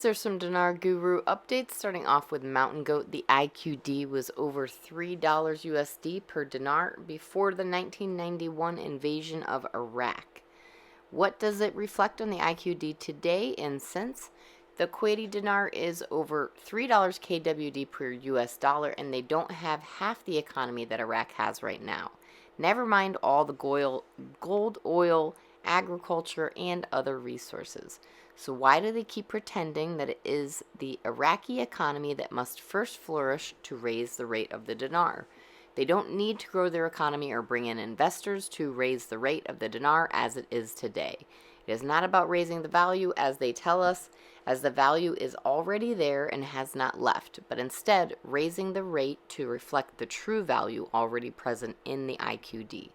There's some Dinar Guru updates, starting off with Mountain Goat. The IQD was over $3 USD per dinar before the 1991 invasion of Iraq. What does it reflect on the IQD today and since? The Kuwaiti dinar is over $3 KWD per US dollar, and they don't have half the economy that Iraq has right now. Never mind all the gold, oil, agriculture, and other resources. So why do they keep pretending that it is the Iraqi economy that must first flourish to raise the rate of the dinar? They don't need to grow their economy or bring in investors to raise the rate of the dinar as it is today. It is not about raising the value as they tell us, as the value is already there and has not left, but instead raising the rate to reflect the true value already present in the IQD.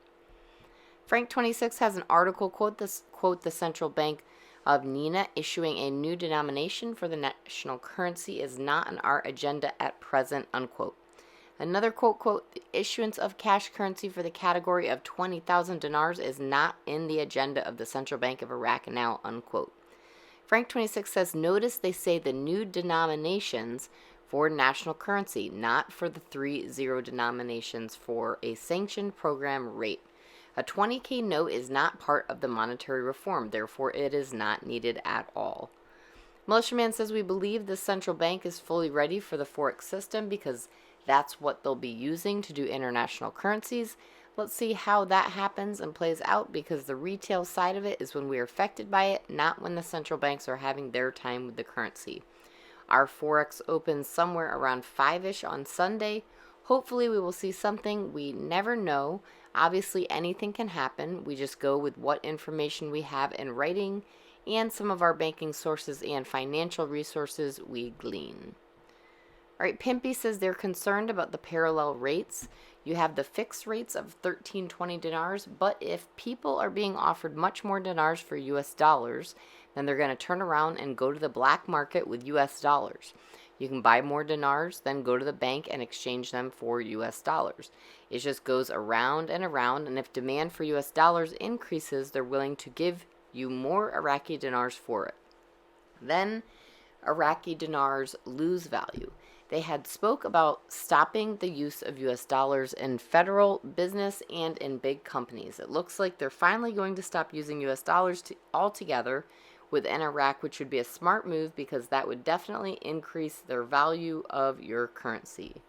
Frank26 has an article quote the central bank of Nina issuing a new denomination for the national currency is not on our agenda at present, unquote. Another quote, the issuance of cash currency for the category of 20,000 dinars is not in the agenda of the Central Bank of Iraq now, unquote. Frank26 says, notice they say the new denominations for national currency, not for the 3-0 denominations for a sanctioned program rate. A 20K note is not part of the monetary reform, therefore it is not needed at all. Militiaman says we believe the central bank is fully ready for the Forex system because that's what they'll be using to do international currencies. Let's see how that happens and plays out, because the retail side of it is when we are affected by it, not when the central banks are having their time with the currency. Our Forex opens somewhere around 5-ish on Sunday. Hopefully we will see something. We never know. Obviously anything can happen. We just go with what information we have in writing and some of our banking sources and financial resources we glean. All right, Pimpy says they're concerned about the parallel rates. You have the fixed rates of 1320 dinars, but if people are being offered much more dinars for US dollars, then they're going to turn around and go to the black market with US dollars. You can buy more dinars, then go to the bank and exchange them for US dollars. It just goes around, and if demand for US dollars increases, they're willing to give you more Iraqi dinars for it. Then Iraqi dinars lose value. They had spoke about stopping the use of US dollars in federal business and in big companies. It looks like they're finally going to stop using US dollars altogether within Iraq, which would be a smart move because that would definitely increase their value of your currency.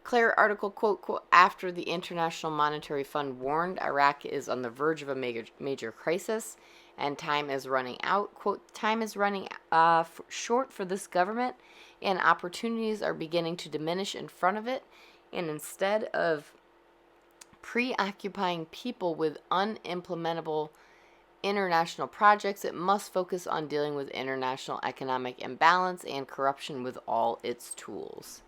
Claire article, quote, after the International Monetary Fund warned Iraq is on the verge of a major crisis and time is running out, quote, time is running short for this government and opportunities are beginning to diminish in front of it, and instead of preoccupying people with unimplementable international projects, it must focus on dealing with international economic imbalance and corruption with all its tools.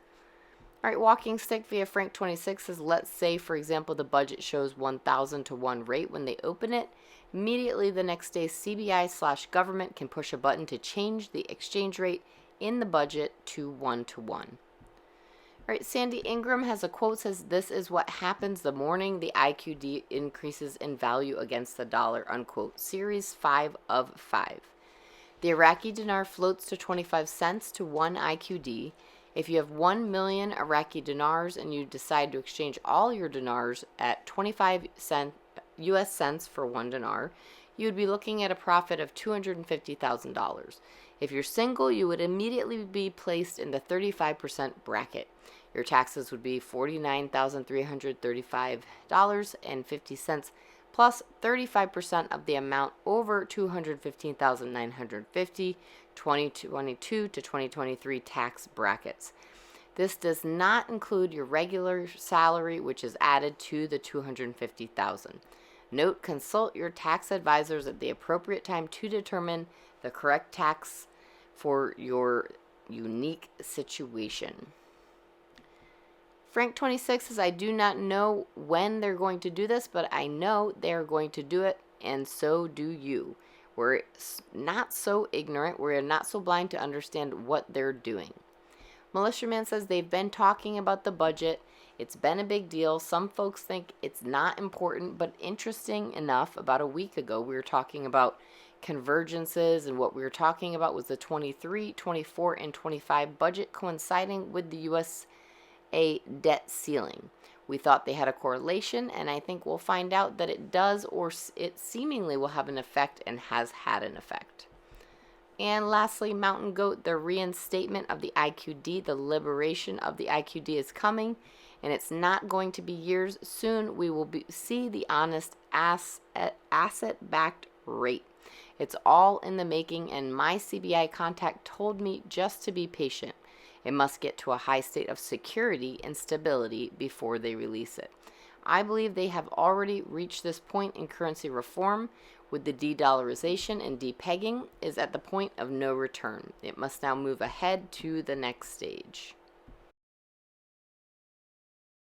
All right, Walking Stick via Frank26 says, let's say, for example, the budget shows 1,000 to 1 rate when they open it. Immediately the next day, CBI/government can push a button to change the exchange rate in the budget to 1 to 1. All right, Sandy Ingram has a quote, says, this is what happens the morning the IQD increases in value against the dollar, unquote. Series 5 of 5. The Iraqi dinar floats to 25 cents to 1 IQD. If you have 1 million Iraqi dinars and you decide to exchange all your dinars at 25 US cents for 1 dinar, you would be looking at a profit of $250,000. If you're single, you would immediately be placed in the 35% bracket. Your taxes would be $49,335.50 plus 35% of the amount over $215,950, 2022 to 2023 tax brackets. This does not include your regular salary, which is added to the $250,000. Note, consult your tax advisors at the appropriate time to determine the correct tax for your unique situation. Frank26 says, I do not know when they're going to do this, but I know they're going to do it, and so do you. We're not so ignorant. We're not so blind to understand what they're doing. Militiaman says they've been talking about the budget. It's been a big deal. Some folks think it's not important, but interesting enough, about a week ago, we were talking about convergences, and what we were talking about was the 23, 24, and 25 budget coinciding with the USA debt ceiling. We thought they had a correlation, and I think we'll find out that it does, or it seemingly will have an effect and has had an effect. And lastly, Mountain Goat, the reinstatement of the IQD, the liberation of the IQD is coming, and it's not going to be years. Soon we will see the honest asset-backed rate. It's all in the making, and my CBI contact told me just to be patient. It must get to a high state of security and stability before they release it. I believe they have already reached this point in currency reform, with the de-dollarization and de-pegging is at the point of no return. It must now move ahead to the next stage.